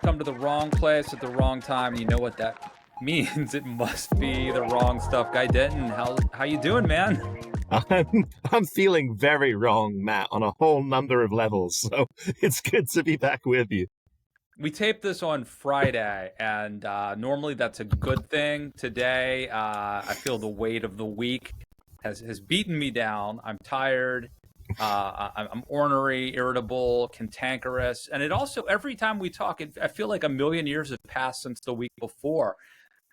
come to the wrong place at the wrong time. You know what that means? It must be the wrong stuff. Guy Denton, how you doing, man? I'm feeling very wrong, Matt, on a whole number of levels. So it's good to be back with you. We taped this on Friday, and normally that's a good thing. Today, I feel the weight of the week has beaten me down. I'm tired. I'm ornery, irritable, cantankerous, and it also, every time we talk, I feel like a million years have passed since the week before.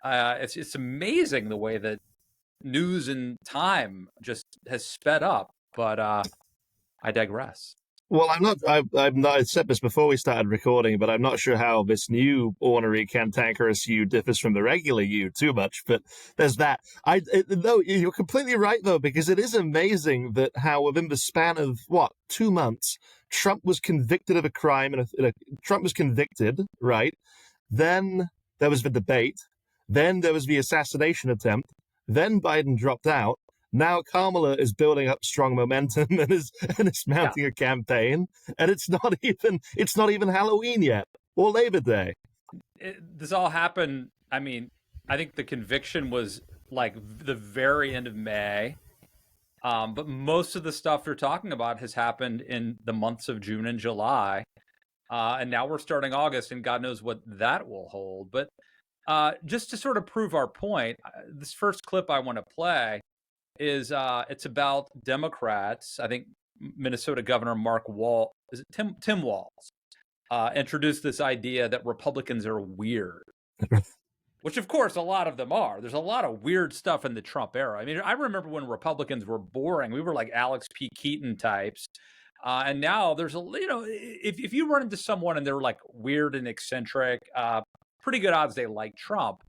It's amazing the way that news and time just has sped up. But I digress. Well, I'm not, I said this before we started recording, but I'm not sure how this new ornery, cantankerous you differs from the regular you too much, but there's that. Though you're completely right, though, because it is amazing that how within the span of, 2 months, Trump was convicted of a crime, Trump was convicted, right? Then there was the debate. Then there was the assassination attempt. Then Biden dropped out. Now Kamala is building up strong momentum and is mounting a campaign, and it's not even Halloween yet or Labor Day. This all happened. I mean, I think the conviction was like the very end of May, but most of the stuff you're talking about has happened in the months of June and July, and now we're starting August, and God knows what that will hold. But just to sort of prove our point, this first clip I want to play is it's about Democrats. I think Minnesota Governor Tim Walz introduced this idea that Republicans are weird, which of course a lot of them are. There's a lot of weird stuff in the Trump era. I mean, I remember when Republicans were boring. We were like Alex P. Keaton types. And now there's if you run into someone and they're like weird and eccentric, pretty good odds they like Trump.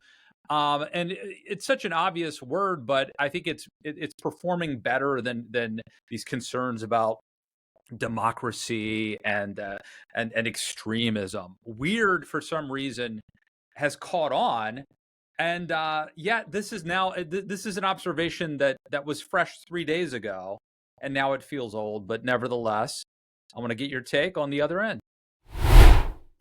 And it's such an obvious word, but I think it's performing better than these concerns about democracy and extremism. Weird, for some reason, has caught on, and this is an observation that was fresh 3 days ago, and now it feels old. But nevertheless, I want to get your take on the other end.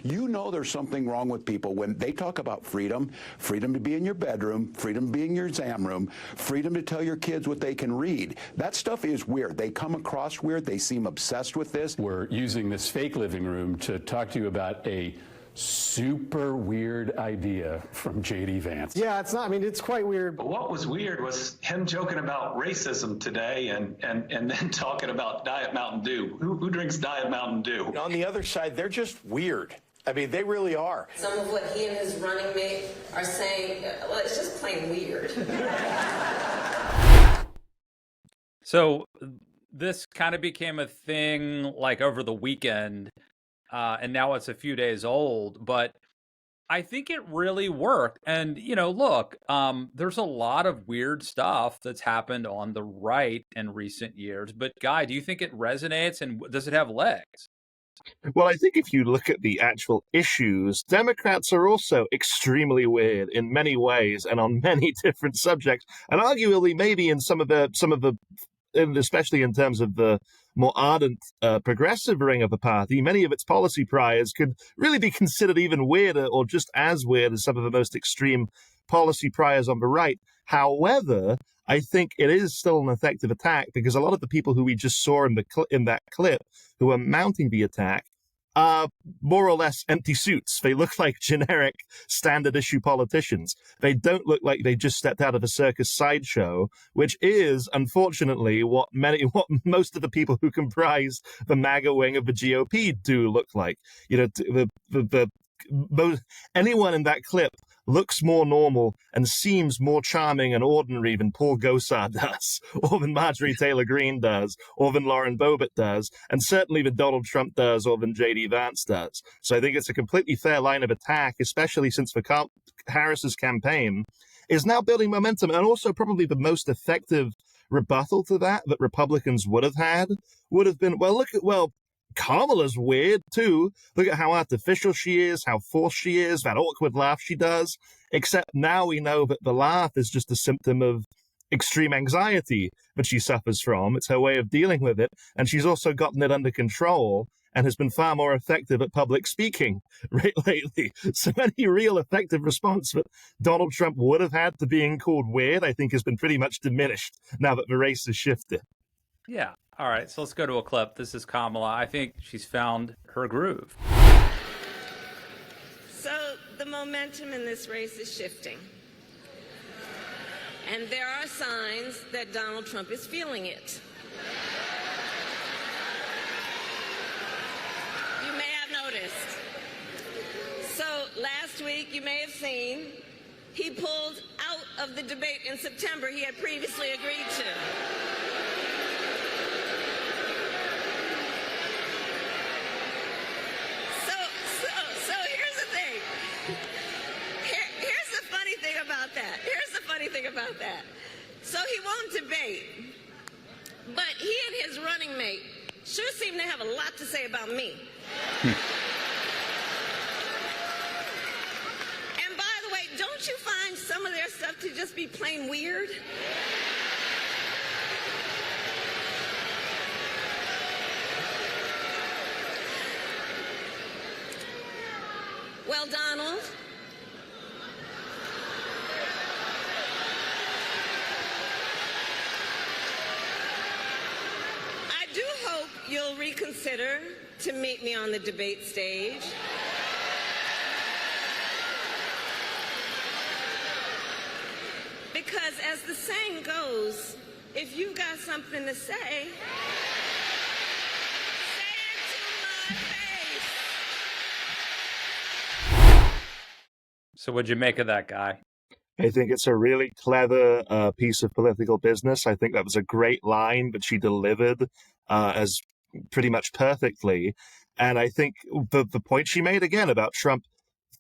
You know there's something wrong with people when they talk about freedom to be in your bedroom, freedom to be in your exam room, freedom to tell your kids what they can read. That stuff is weird. They come across weird. They seem obsessed with this. We're using this fake living room to talk to you about a super weird idea from JD Vance. Yeah, it's quite weird. But what was weird was him joking about racism today and then talking about Diet Mountain Dew. Who drinks Diet Mountain Dew? On the other side, they're just weird. I mean, they really are. Some of what he and his running mate are saying, well, it's just plain weird. So this kind of became a thing like over the weekend, and now it's a few days old, but I think it really worked. And, look, there's a lot of weird stuff that's happened on the right in recent years. But, Guy, do you think it resonates, and does it have legs? Well, I think if you look at the actual issues, Democrats are also extremely weird in many ways and on many different subjects, and arguably maybe in some of the, and especially in terms of the more ardent progressive ring of the party, many of its policy priors could really be considered even weirder or just as weird as some of the most extreme policy priors on the right. However, I think it is still an effective attack because a lot of the people who we just saw in that clip who are mounting the attack are more or less empty suits. They look like generic standard issue politicians. They don't look like they just stepped out of a circus sideshow, which is unfortunately what most of the people who comprise the MAGA wing of the GOP do look like. Anyone in that clip looks more normal and seems more charming and ordinary than Paul Gosar does, or than Marjorie Taylor Greene does, or than Lauren Boebert does, and certainly than Donald Trump does, or than JD Vance does. So I think it's a completely fair line of attack, especially since Harris's campaign is now building momentum, and also probably the most effective rebuttal to that Republicans would have been, Kamala's weird too. Look at how artificial she is, how forced she is, that awkward laugh she does. Except now we know that the laugh is just a symptom of extreme anxiety that she suffers from. It's her way of dealing with it. And she's also gotten it under control. and has been far more effective at public speaking lately. So any real effective response that Donald Trump would have had to being called weird, I think, has been pretty much diminished now that the race has shifted. Yeah. All right. So let's go to a clip. This is Kamala. I think she's found her groove. So the momentum in this race is shifting. And there are signs that Donald Trump is feeling it. You may have noticed. So last week, you may have seen, he pulled out of the debate in September he had previously agreed to. So here's the thing. Here's the funny thing about that. So he won't debate, but he and his running mate sure seem to have a lot to say about me. And by the way, don't you find some of their stuff to just be plain weird? Well, Donald, I do hope you'll reconsider to meet me on the debate stage. Because as the saying goes, if you've got something to say, say it to my face. So what'd you make of that guy? I think it's a really clever piece of political business. I think that was a great line that she delivered as pretty much perfectly. And I think the point she made again about Trump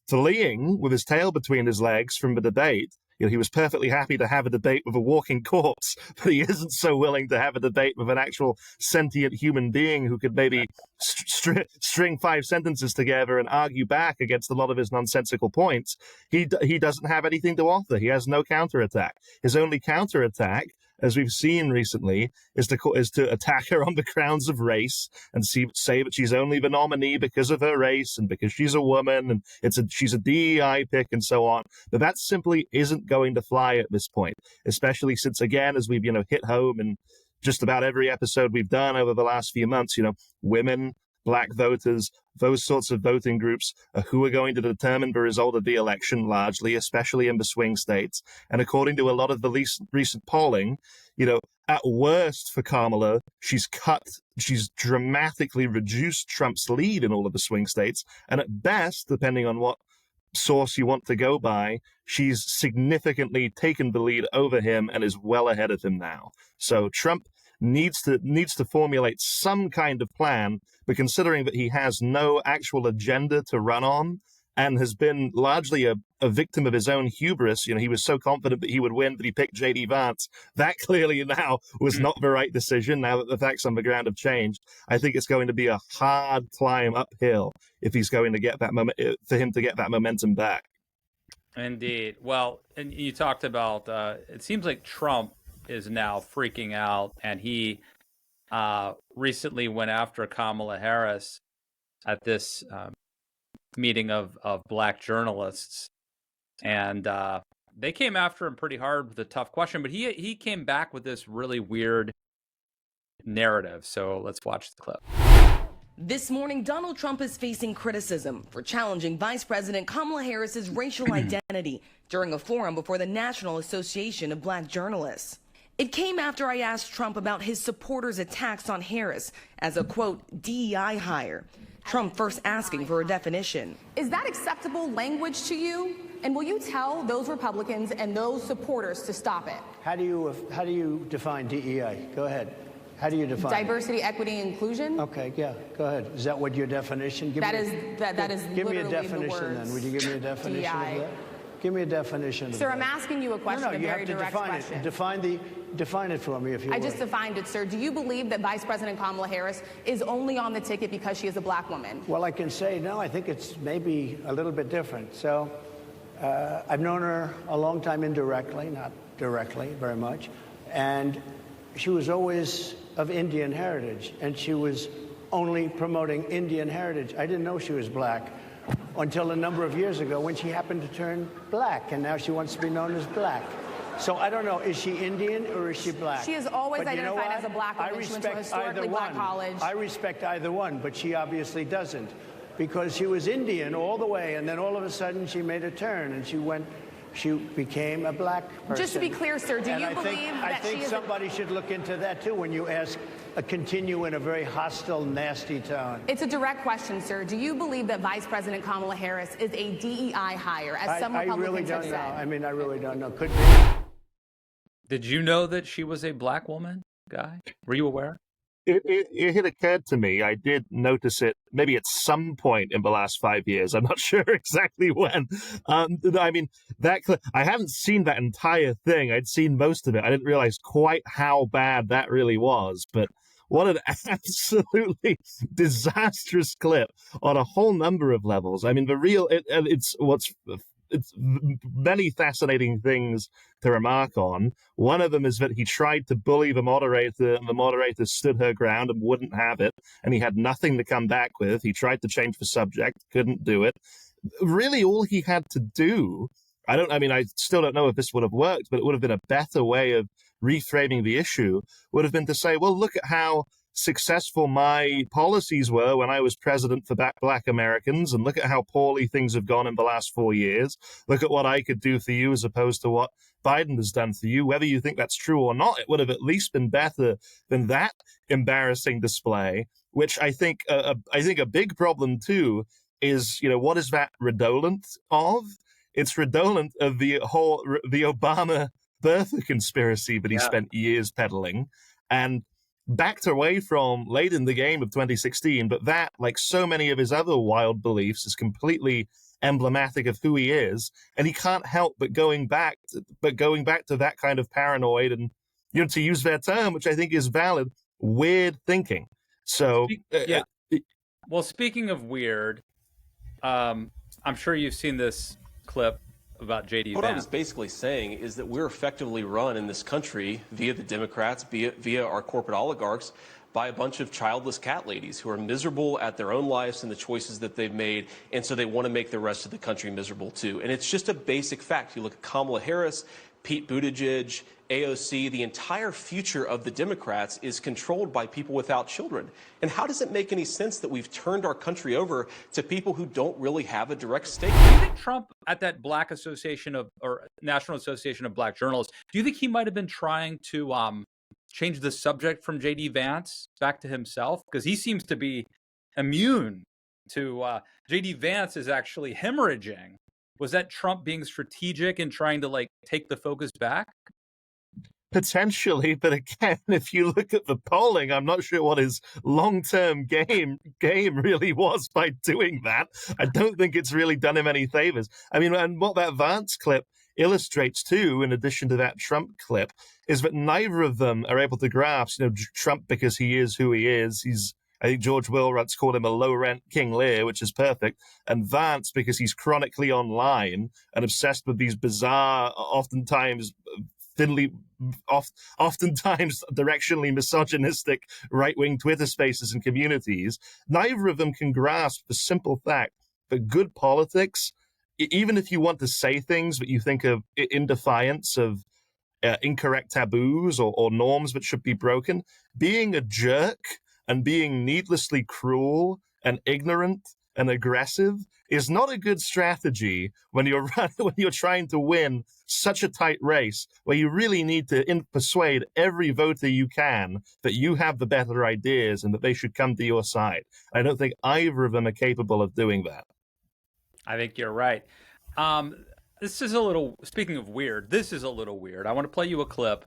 fleeing with his tail between his legs from the debate, he was perfectly happy to have a debate with a walking corpse, but he isn't so willing to have a debate with an actual sentient human being who could maybe string 5 sentences together and argue back against a lot of his nonsensical points. He doesn't have anything to offer. He has no counterattack. His only counterattack, as we've seen recently, is to attack her on the grounds of race and say that she's only the nominee because of her race and because she's a woman and she's a DEI pick and so on. But that simply isn't going to fly at this point, especially since, again, as we've hit home in just about every episode we've done over the last few months, women, black voters, those sorts of voting groups are who are going to determine the result of the election largely, especially in the swing states. And according to a lot of the recent polling, at worst for Kamala, she's dramatically reduced Trump's lead in all of the swing states. And at best, depending on what source you want to go by, she's significantly taken the lead over him and is well ahead of him now. So Trump needs to formulate some kind of plan, but considering that he has no actual agenda to run on and has been largely a victim of his own hubris, he was so confident that he would win that he picked JD Vance. That clearly now was not the right decision now that the facts on the ground have changed. I think it's going to be a hard climb uphill if he's going to get that for him to get that momentum back. Indeed. Well, and you talked about, it seems like Trump is now freaking out, and he recently went after Kamala Harris at this meeting of black journalists, and they came after him pretty hard with a tough question, but he came back with this really weird narrative. So let's watch the clip. This morning, Donald Trump is facing criticism for challenging Vice President Kamala Harris's racial identity during a forum before the National Association of Black Journalists. It came after I asked Trump about his supporters' attacks on Harris as a, quote, DEI hire. Trump first asking for a definition. Is that acceptable language to you? And will you tell those Republicans and those supporters to stop it? How do you define DEI? Go ahead. How do you define diversity, equity, inclusion? Okay, yeah, go ahead. Is that what your definition? That is give me a literally definition then. Would you give me a definition DEI. of that? Give me a definition. Sir, I'm asking you a question, No, a you very have to direct define question. it. Define it for me, if you I would. just defined it, sir. Do you believe that Vice President Kamala Harris is only on the ticket because she is a black woman? Well, I can say, no, I think it's maybe a little bit different. So I've known her a long time indirectly, not directly very much. And she was always of Indian heritage. And she was only promoting Indian heritage. I didn't know she was black until a number of years ago when she happened to turn black, and now she wants to be known as black. So I don't know, is she Indian or is she black? She has always But you know identified what? as a black woman. I She went to a respect historically either black one. college. I respect either one, but she obviously doesn't, because she was Indian all the way, and then all of a sudden she made a turn and she became a black person. Just to be clear, sir, do And you I believe think, that I think she is somebody should look into that too when you ask continue in a very hostile, nasty tone. It's a direct question, sir. Do you believe that Vice President Kamala Harris is a DEI hire, as some I Republicans really don't have know. said? I mean, I really don't know. Could be. Did you know that she was a black woman, Guy? Were you aware? It had occurred to me. I did notice it maybe at some point in the last 5 years. I'm not sure exactly when. I mean, I haven't seen that entire thing. I'd seen most of it. I didn't realize quite how bad that really was. But what an absolutely disastrous clip on a whole number of levels. I mean, it's many fascinating things to remark on. One of them is that he tried to bully the moderator, and the moderator stood her ground and wouldn't have it, and he had nothing to come back with. He tried to change the subject, couldn't do it. Really, all he had to do, I still don't know if this would have worked, but it would have been a better way of reframing the issue, would have been to say, well, look at how successful my policies were when I was president for Black Americans, and look at how poorly things have gone in the last 4 years. Look at what I could do for you as opposed to what Biden has done for you. Whether you think that's true or not, it would have at least been better than that embarrassing display, which I think a big problem too is, what is that redolent of? It's redolent of the Obama birther conspiracy that he spent years peddling and backed away from late in the game of 2016, but that, like so many of his other wild beliefs, is completely emblematic of who he is, and he can't help but going back to that kind of paranoid and, to use their term, which I think is valid, weird thinking. So, Well, speaking of weird, I'm sure you've seen this clip about JD What I Vance. was basically saying is that we're effectively run in this country via the Democrats, via our corporate oligarchs, by a bunch of childless cat ladies who are miserable at their own lives and the choices that they've made, and so they want to make the rest of the country miserable too. And it's just a basic fact. You look at Kamala Harris, Pete Buttigieg, AOC, the entire future of the Democrats is controlled by people without children. And how does it make any sense that we've turned our country over to people who don't really have a direct stake? Do you think Trump at that Black Association or National Association of Black Journalists, do you think he might have been trying to change the subject from JD Vance back to himself? Because he seems to be immune to JD Vance is actually hemorrhaging. Was that Trump being strategic and trying to take the focus back? Potentially, but again, if you look at the polling, I'm not sure what his long-term game really was by doing that. I don't think it's really done him any favors. I mean, and what that Vance clip illustrates too, in addition to that Trump clip, is that neither of them are able to grasp, Trump because he is who he is. I think George Wilrutz called him a low-rent King Lear, which is perfect. And Vance because he's chronically online and obsessed with these bizarre, oftentimes directionally misogynistic right-wing Twitter spaces and communities. Neither of them can grasp the simple fact that good politics, even if you want to say things that you think of in defiance of incorrect taboos or norms that should be broken, being a jerk and being needlessly cruel and ignorant and aggressive is not a good strategy when you're trying to win such a tight race where you really need to persuade every voter you can that you have the better ideas and that they should come to your side. I don't think either of them are capable of doing that. I think you're right. This is speaking of weird, this is a little weird. I want to play you a clip.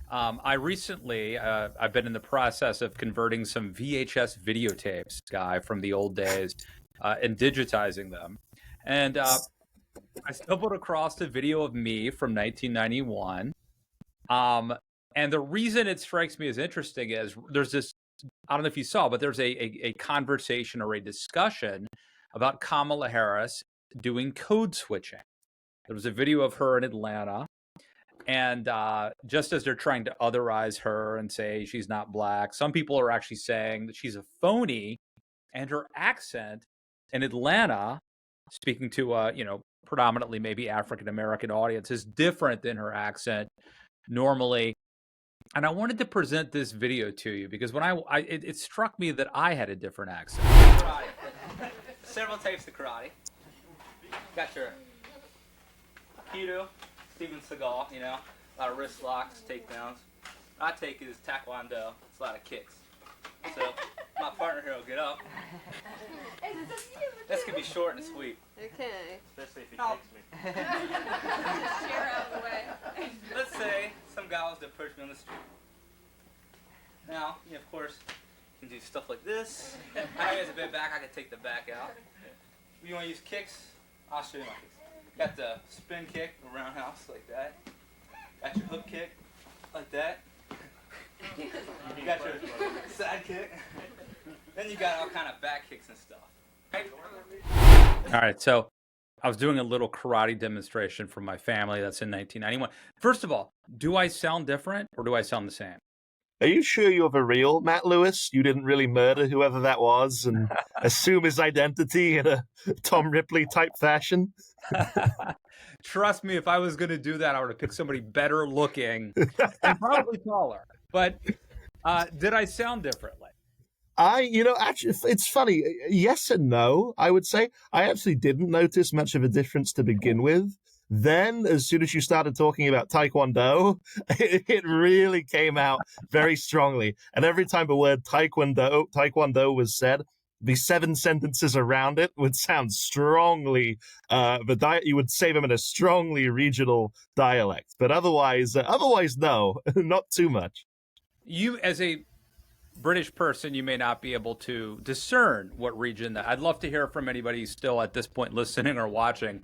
I recently, I've been in the process of converting some VHS videotapes, Guy, from the old days and digitizing them. And I stumbled across a video of me from 1991. And the reason it strikes me as interesting is there's this, I don't know if you saw, but there's a conversation or a discussion about Kamala Harris doing code switching. There was a video of her in Atlanta And just as they're trying to otherize her and say she's not black, some people are actually saying that she's a phony, and her accent in Atlanta, speaking to predominantly maybe African American audience, is different than her accent normally. And I wanted to present this video to you because when it struck me that I had a different accent. Karate. Several types of karate. Got your Aikido, Steven Seagal, a lot of wrist locks, takedowns. What I take is Taekwondo. It's a lot of kicks. So my partner here will get up. This could be short and sweet. Okay. Especially if he kicks me. Share out of the way. Let's say some guy was to approach me on the street. Now, of course, you can do stuff like this. I know he has a bit back. I can take the back out. If you want to use kicks, I'll show you my kicks. Got the spin kick, the roundhouse like that. Got your hook kick like that. You got your side kick. Then you got all kind of back kicks and stuff. All right, so I was doing a little karate demonstration for my family. That's in 1991. First of all, do I sound different or do I sound the same? Are you sure you're the real Matt Lewis? You didn't really murder whoever that was and assume his identity in a Tom Ripley type fashion? Trust me, if I was going to do that, I would have picked somebody better looking and probably taller. But did I sound differently? Actually, it's funny. Yes and no, I would say. I actually didn't notice much of a difference to begin with. Then, as soon as you started talking about Taekwondo, it really came out very strongly. And every time the word Taekwondo was said, the 7 sentences around it would sound strongly, you would say them in a strongly regional dialect. But otherwise, no, not too much. You, as a British person, you may not be able to discern what region that. I'd love to hear from anybody still at this point listening or watching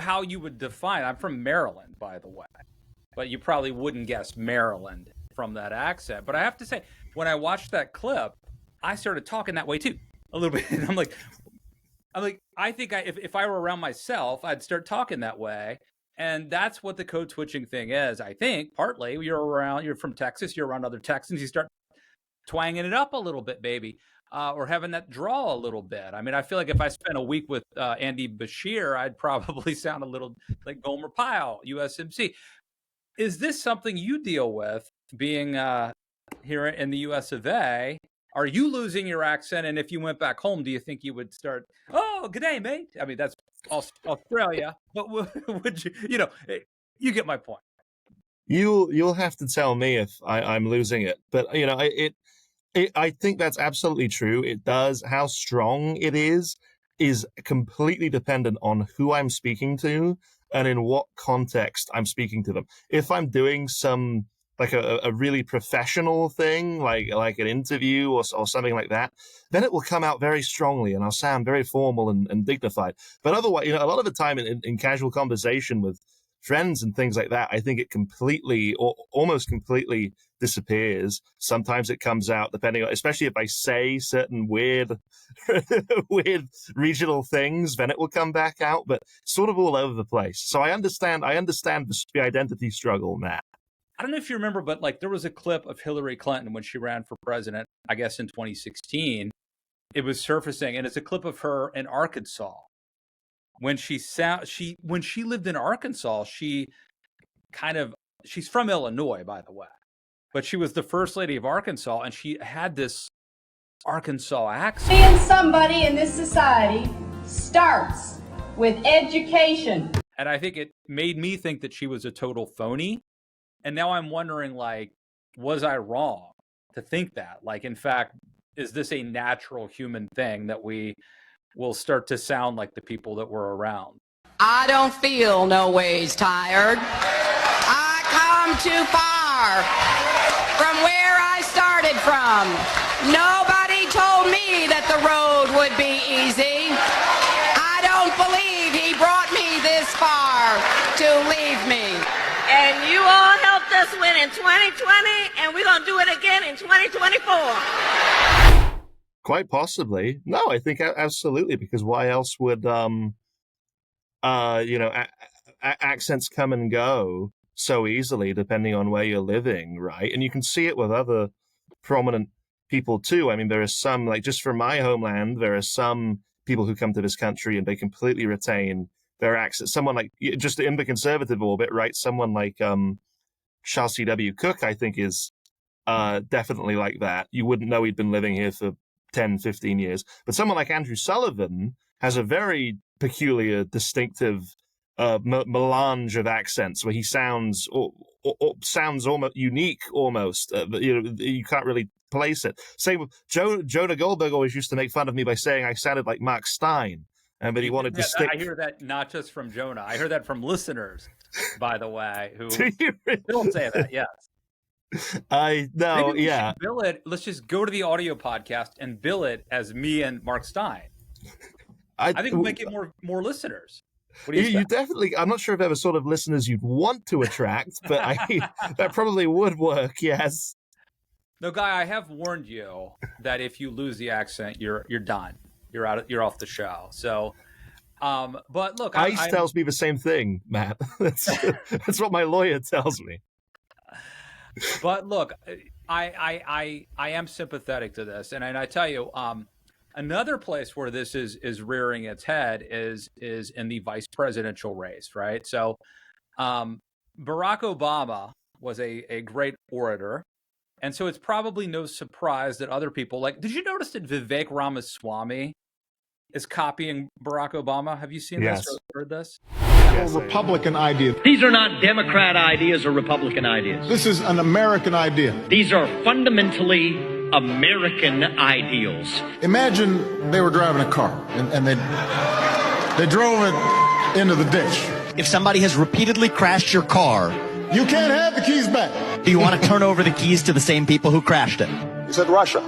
how you would define. I'm from Maryland, by the way, but you probably wouldn't guess Maryland from that accent. But I have to say, when I watched that clip, I started talking that way too, a little bit. And I'm like, I think if I were around myself, I'd start talking that way. And that's what the code switching thing is. I think partly you're from Texas, you're around other Texans, you start twanging it up a little bit, baby. Or having that draw a little bit. I mean, I feel like if I spent a week with Andy Bashir, I'd probably sound a little like Gomer Pyle, USMC. Is this something you deal with being here in the US of A? Are you losing your accent? And if you went back home, do you think you would start, oh, good day, mate? I mean, that's Australia. But would you get my point. You'll have to tell me if I'm losing it. But, I think that's absolutely true. It does. How strong it is completely dependent on who I'm speaking to and in what context I'm speaking to them. If I'm doing some like a really professional thing, like an interview or something like that, then it will come out very strongly and I'll sound very formal and dignified. But otherwise, a lot of the time in casual conversation with friends and things like that, I think it completely or almost completely disappears. Sometimes it comes out depending on, especially if I say certain weird regional things, then it will come back out, but sort of all over the place. So I understand the identity struggle, Matt. I don't know if you remember, but like there was a clip of Hillary Clinton when she ran for president, I guess in 2016. It was surfacing, and it's a clip of her in Arkansas. When she lived in Arkansas, she's from Illinois, by the way, but she was the first lady of Arkansas, and she had this Arkansas accent. Being somebody in this society starts with education. And I think it made me think that she was a total phony. And now I'm wondering, like, was I wrong to think that? Like, in fact, is this a natural human thing that we will start to sound like the people that we're around? I don't feel no ways tired. I come too far from where I started from. Nobody told me that the road would be easy. I don't believe he brought me this far to leave me. And you all helped us win in 2020, and we're going to do it again in 2024. Quite possibly. No, I think absolutely, because why else would accents come and go? so easily depending on where you're living, right? And you can see it with other prominent people too. I mean, there are some, like just from my homeland, there are some people who come to this country and they completely retain their accent. Someone like, just in the conservative orbit, right? Someone like Charles C.W. Cook, I think, is definitely like that. You wouldn't know he'd been living here for 10, 15 years. But someone like Andrew Sullivan has a very peculiar, distinctive melange of accents where he sounds almost unique, almost. You can't really place it. Same with Jonah Goldberg always used to make fun of me by saying I sounded like Mark Stein, but he wanted to stick. I hear that not just from Jonah. I hear that from listeners, by the way, who Do you really? don't say that. Yes. I know. Maybe we Yeah. should bill it. Let's just go to the audio podcast and bill it as me and Mark Stein. I think we'll make it more listeners. What do you definitely. I'm not sure if there were sort of listeners you'd want to attract, but that probably would work. Yes. No, Guy, I have warned you that if you lose the accent, you're done. You're off the show. So, but look, ICE tells me the same thing, Matt. That's what my lawyer tells me. But look, I am sympathetic to this, and I tell you, another place where this is rearing its head is in the vice presidential race, right? So, Barack Obama was a great orator, and so it's probably no surprise that other people did you notice that Vivek Ramaswamy is copying Barack Obama? Have you seen this or heard this? Republican idea. These are not Democrat ideas or Republican ideas. This is an American idea. These are fundamentally American ideals. Imagine they were driving a car and they drove it into the ditch. If somebody has repeatedly crashed your car, you can't have the keys back. Do you want to turn over the keys to the same people who crashed it? You said Russia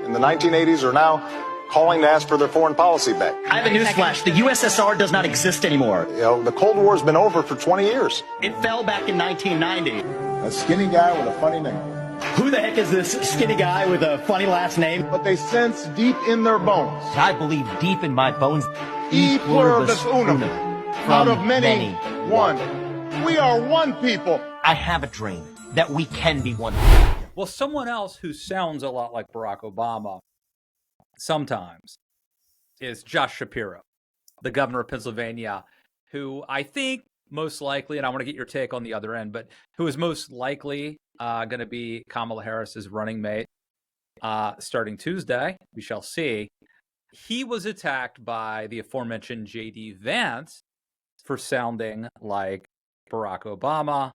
in the 1980s are now calling to ask for their foreign policy back. I have a newsflash. The USSR does not exist anymore. You know, the Cold War's been over for 20 years. It fell back in 1990. A skinny guy with a funny name. Who the heck is this skinny guy with a funny last name? But they sense deep in their bones. I believe deep in my bones. E pluribus unum. Out of many, one. We are one people. I have a dream that we can be one. Well, someone else who sounds a lot like Barack Obama sometimes is Josh Shapiro, the governor of Pennsylvania, who I think most likely, and I want to get your take on the other end, but who is most likely going to be Kamala Harris's running mate starting Tuesday. We shall see. He was attacked by the aforementioned JD Vance for sounding like Barack Obama,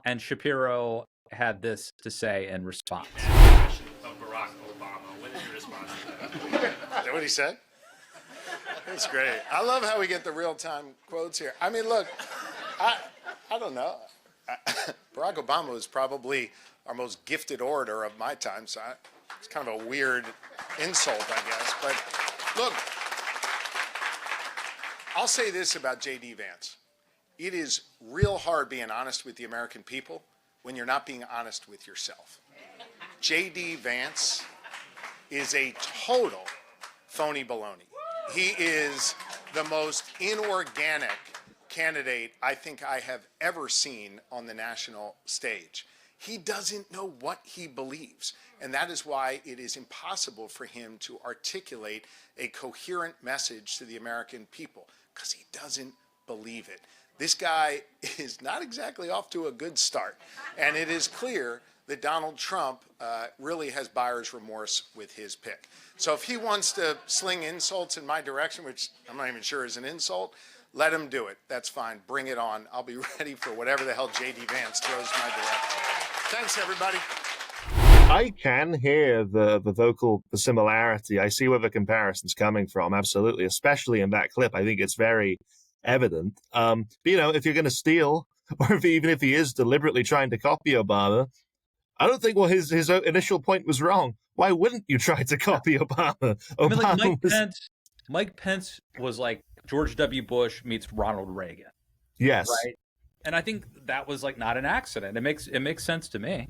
and Shapiro had this to say in response. Of Barack Obama. What is your response to that? Is that what he said? That's great. I love how we get the real-time quotes here. I mean, look, I don't know. Barack Obama was probably our most gifted orator of my time, so it's kind of a weird insult, I guess. But look, I'll say this about JD Vance. It is real hard being honest with the American people when you're not being honest with yourself. JD Vance is a total phony baloney. He is the most inorganic candidate I think I have ever seen on the national stage. He doesn't know what he believes, and that is why it is impossible for him to articulate a coherent message to the American people, because he doesn't believe it. This guy is not exactly off to a good start, and it is clear that Donald Trump really has buyer's remorse with his pick. So if he wants to sling insults in my direction, which I'm not even sure is an insult, let him do it. That's fine. Bring it on. I'll be ready for whatever the hell JD Vance throws my direction. Thanks, everybody. I can hear the similarity. I see where the comparison's coming from, absolutely, especially in that clip. I think it's very evident. But, you know, if you're going to steal, or even if he is deliberately trying to copy Obama, I don't think his initial point was wrong. Why wouldn't you try to copy Obama? I mean, like Mike Pence was like George W. Bush meets Ronald Reagan. Yes. Right? And I think that was like not an accident. It makes sense to me.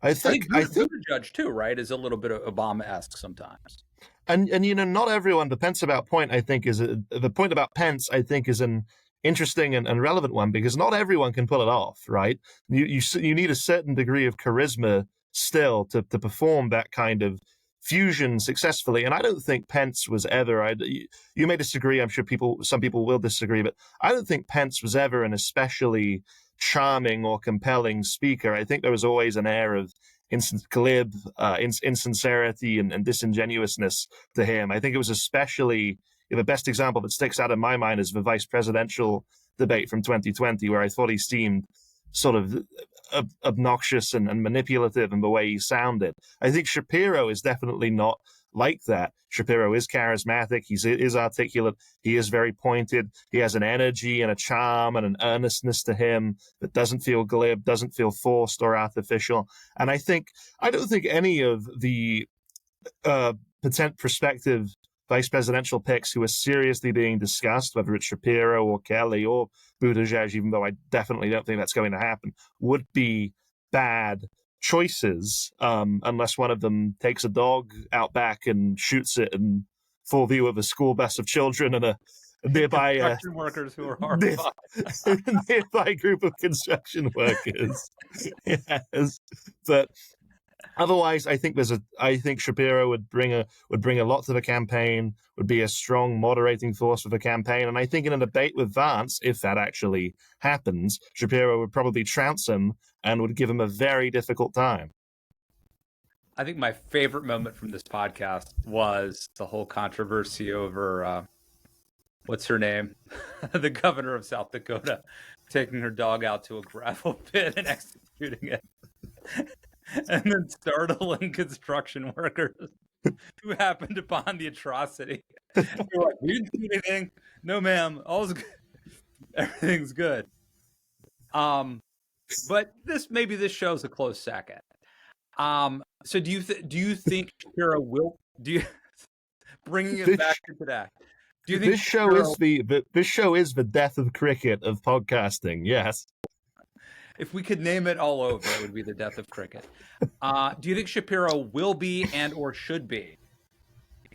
I think the judge too, right, is a little bit of Obama-esque sometimes. And you know, not everyone. The Pence about point, I think, is the point about Pence. I think is an interesting and relevant one, because not everyone can pull it off, right? You need a certain degree of charisma still to perform that kind of fusion successfully. And I don't think Pence was ever, you may disagree, I'm sure some people will disagree, but I don't think Pence was ever an especially charming or compelling speaker. I think there was always an air of glib, insincerity and disingenuousness to him. I think it was especially, the best example that sticks out in my mind is the vice presidential debate from 2020, where I thought he seemed sort of obnoxious and manipulative in the way he sounded. I think Shapiro is definitely not like that. Shapiro is charismatic. He is articulate. He is very pointed. He has an energy and a charm and an earnestness to him that doesn't feel glib, doesn't feel forced or artificial. And I don't think any of the prospective vice presidential picks who are seriously being discussed, whether it's Shapiro or Kelly or Buttigieg, even though I definitely don't think that's going to happen, would be bad choices, unless one of them takes a dog out back and shoots it in full view of a school bus of children and a nearby construction workers who are horrified. nearby group of construction workers. Yes, but otherwise, I think Shapiro would bring a lot to the campaign, would be a strong moderating force for the campaign. And I think in a debate with Vance, if that actually happens, Shapiro would probably trounce him and would give him a very difficult time. I think my favorite moment from this podcast was the whole controversy over what's her name? The governor of South Dakota taking her dog out to a gravel pit and executing it. And then startling construction workers who happened upon the atrocity. They're like, "We didn't do anything. No, ma'am. All's good. Everything's good." But this shows a close second. So do you think Shapiro will? Bringing it back to today? Do you think this show is the death of cricket of podcasting? Yes. If we could name it all over, it would be the death of cricket. Do you think Shapiro will be and or should be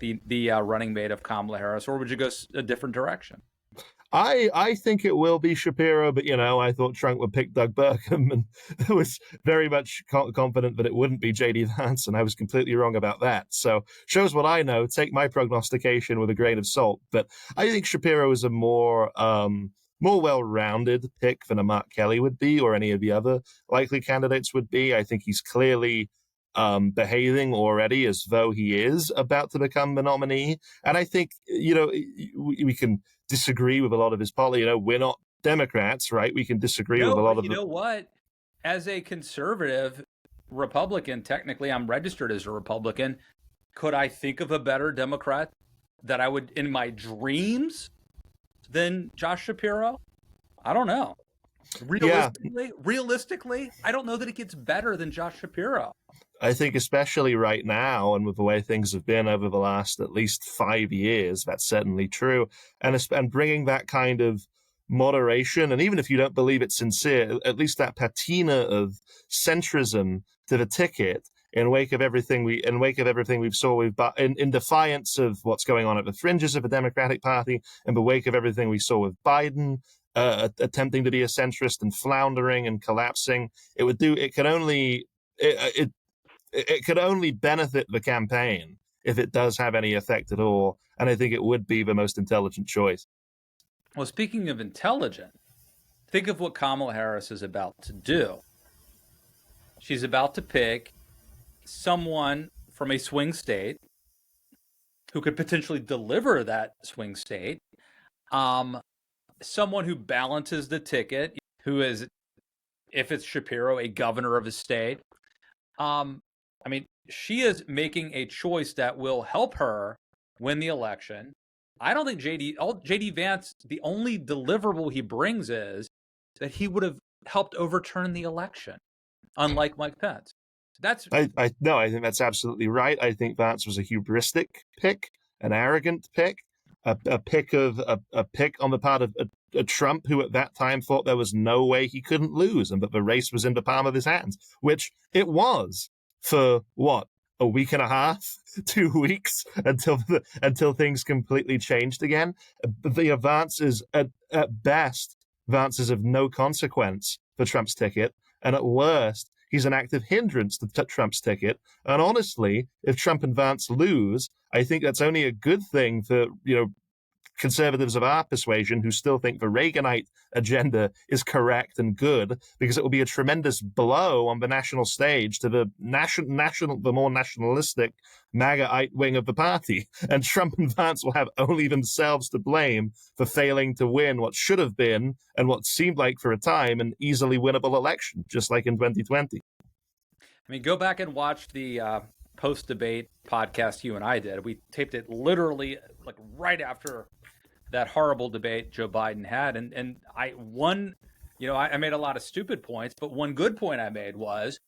the running mate of Kamala Harris, or would you go a different direction? I think it will be Shapiro, but I thought Trump would pick Doug Burgum, and I was very much confident that it wouldn't be JD Vance, and I was completely wrong about that. So shows what I know. Take my prognostication with a grain of salt, but I think Shapiro is a more well-rounded pick than a Mark Kelly would be, or any of the other likely candidates would be. I think he's clearly behaving already as though he is about to become the nominee. And I think, we can disagree with a lot of his policy. We're not Democrats, right? We can disagree with a lot of You know what? As a conservative Republican, technically I'm registered as a Republican. Could I think of a better Democrat that I would, in my dreams, than Josh Shapiro? I don't know. Realistically, I don't know that it gets better than Josh Shapiro. I think especially right now, and with the way things have been over the last at least 5 years, that's certainly true. And bringing that kind of moderation, and even if you don't believe it's sincere, at least that patina of centrism to the ticket in wake of everything we've saw, in defiance of what's going on at the fringes of the Democratic Party, in the wake of everything we saw with Biden attempting to be a centrist and floundering and collapsing, it could only benefit the campaign if it does have any effect at all. And I think it would be the most intelligent choice. Well, speaking of intelligent, think of what Kamala Harris is about to do. She's about to pick someone from a swing state who could potentially deliver that swing state, someone who balances the ticket, who is, if it's Shapiro, a governor of a state. She is making a choice that will help her win the election. I don't think JD Vance, the only deliverable he brings is that he would have helped overturn the election, unlike Mike Pence. I think that's absolutely right. I think Vance was a hubristic pick, an arrogant pick, a pick on the part of a Trump who at that time thought there was no way he couldn't lose and that the race was in the palm of his hands, which it was for a week and a half, 2 weeks until things completely changed again. The advances at best, advances of no consequence for Trump's ticket, and at worst, he's an active hindrance to Trump's ticket. And honestly, if Trump and Vance lose, I think that's only a good thing for, conservatives of our persuasion who still think the Reaganite agenda is correct and good, because it will be a tremendous blow on the national stage to the the more nationalistic MAGA-ite wing of the party. And Trump and Vance will have only themselves to blame for failing to win what should have been, and what seemed like for a time, an easily winnable election, just like in 2020. I mean, go back and watch the post-debate podcast you and I did. We taped it literally like right after that horrible debate Joe Biden had. And I made a lot of stupid points, but one good point I made was,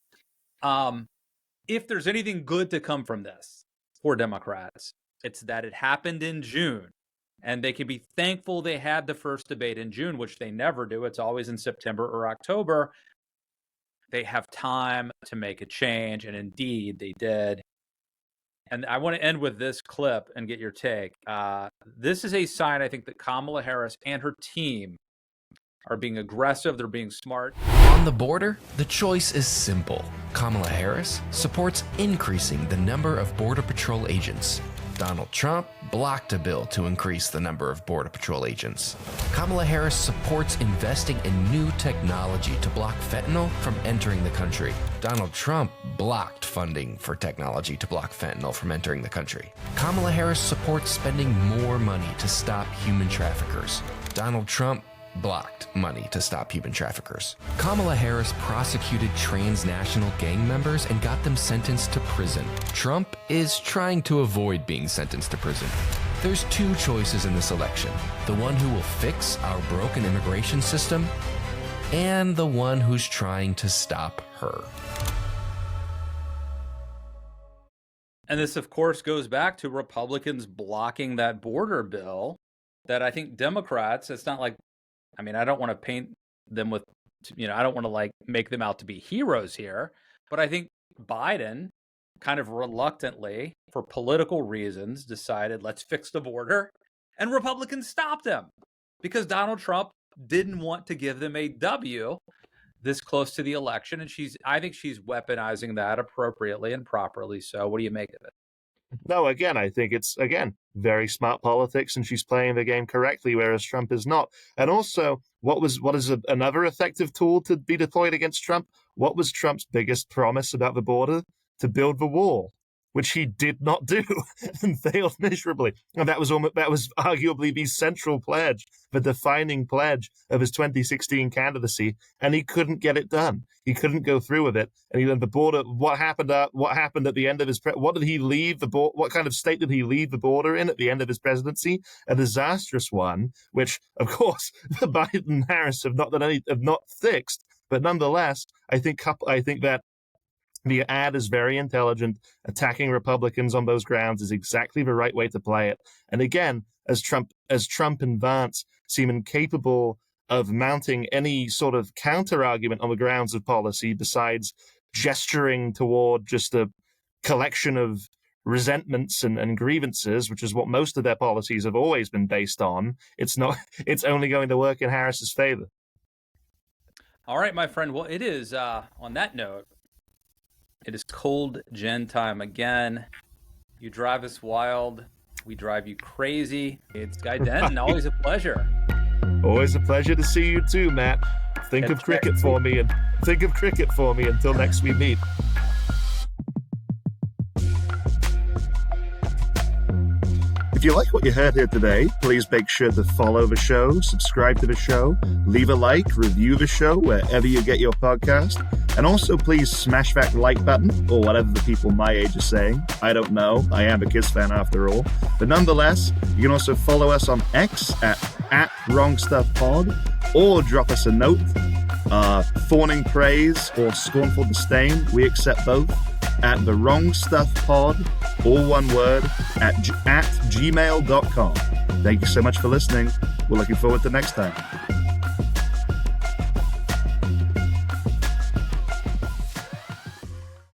if there's anything good to come from this for Democrats, it's that it happened in June. And they can be thankful they had the first debate in June, which they never do. It's always in September or October. They have time to make a change, and indeed they did. And I want to end with this clip and get your take. This is a sign, I think, that Kamala Harris and her team are being aggressive. They're being smart. On the border, the choice is simple. Kamala Harris supports increasing the number of Border Patrol agents. Donald Trump blocked a bill to increase the number of Border Patrol agents. Kamala Harris supports investing in new technology to block fentanyl from entering the country. Donald Trump blocked funding for technology to block fentanyl from entering the country. Kamala Harris supports spending more money to stop human traffickers. Donald Trump blocked money to stop human traffickers. Kamala Harris prosecuted transnational gang members and got them sentenced to prison. Trump is trying to avoid being sentenced to prison. There's two choices in this election: the one who will fix our broken immigration system, and the one who's trying to stop her. And this, of course, goes back to Republicans blocking that border bill that I think Democrats, it's not like, I mean, I don't want to paint them with, I don't want to make them out to be heroes here, but I think Biden kind of reluctantly, for political reasons, decided, let's fix the border. And Republicans stopped him because Donald Trump didn't want to give them a W this close to the election. And I think she's weaponizing that appropriately and properly. So what do you make of it? No, again, I think it's, very smart politics, and she's playing the game correctly, whereas Trump is not. And also, what is another effective tool to be deployed against Trump? What was Trump's biggest promise about the border? To build the wall, which he did not do and failed miserably. And that was arguably the central pledge, the defining pledge of his 2016 candidacy, and he couldn't get it done. He couldn't go through with it. And the border, what happened at the end of his what did he leave the border? What kind of state did he leave the border in at the end of his presidency? A disastrous one, which of course Biden and Harris have not fixed. But nonetheless, I think that the ad is very intelligent. Attacking Republicans on those grounds is exactly the right way to play it. And again, as Trump and Vance seem incapable of mounting any sort of counter-argument on the grounds of policy besides gesturing toward just a collection of resentments and grievances, which is what most of their policies have always been based on, it's only going to work in Harris's favor. All right, my friend. Well, it is, on that note, it is cold Jen time again. You drive us wild. We drive you crazy. It's Guy Denton. Always a pleasure. Always a pleasure to see you too, Matt. Think of cricket for me until next we meet. If you like what you heard here today, please make sure to follow the show, subscribe to the show, leave a like, review the show wherever you get your podcast, and also please smash that like button, or whatever the people my age are saying. I don't know. I am a Kiss fan after all. But nonetheless, you can also follow us on X at WrongStuffPod, or drop us a note, fawning praise or scornful disdain. We accept both at the WrongStuffPod, all one word, at gmail.com. Thank you so much for listening. We're looking forward to next time.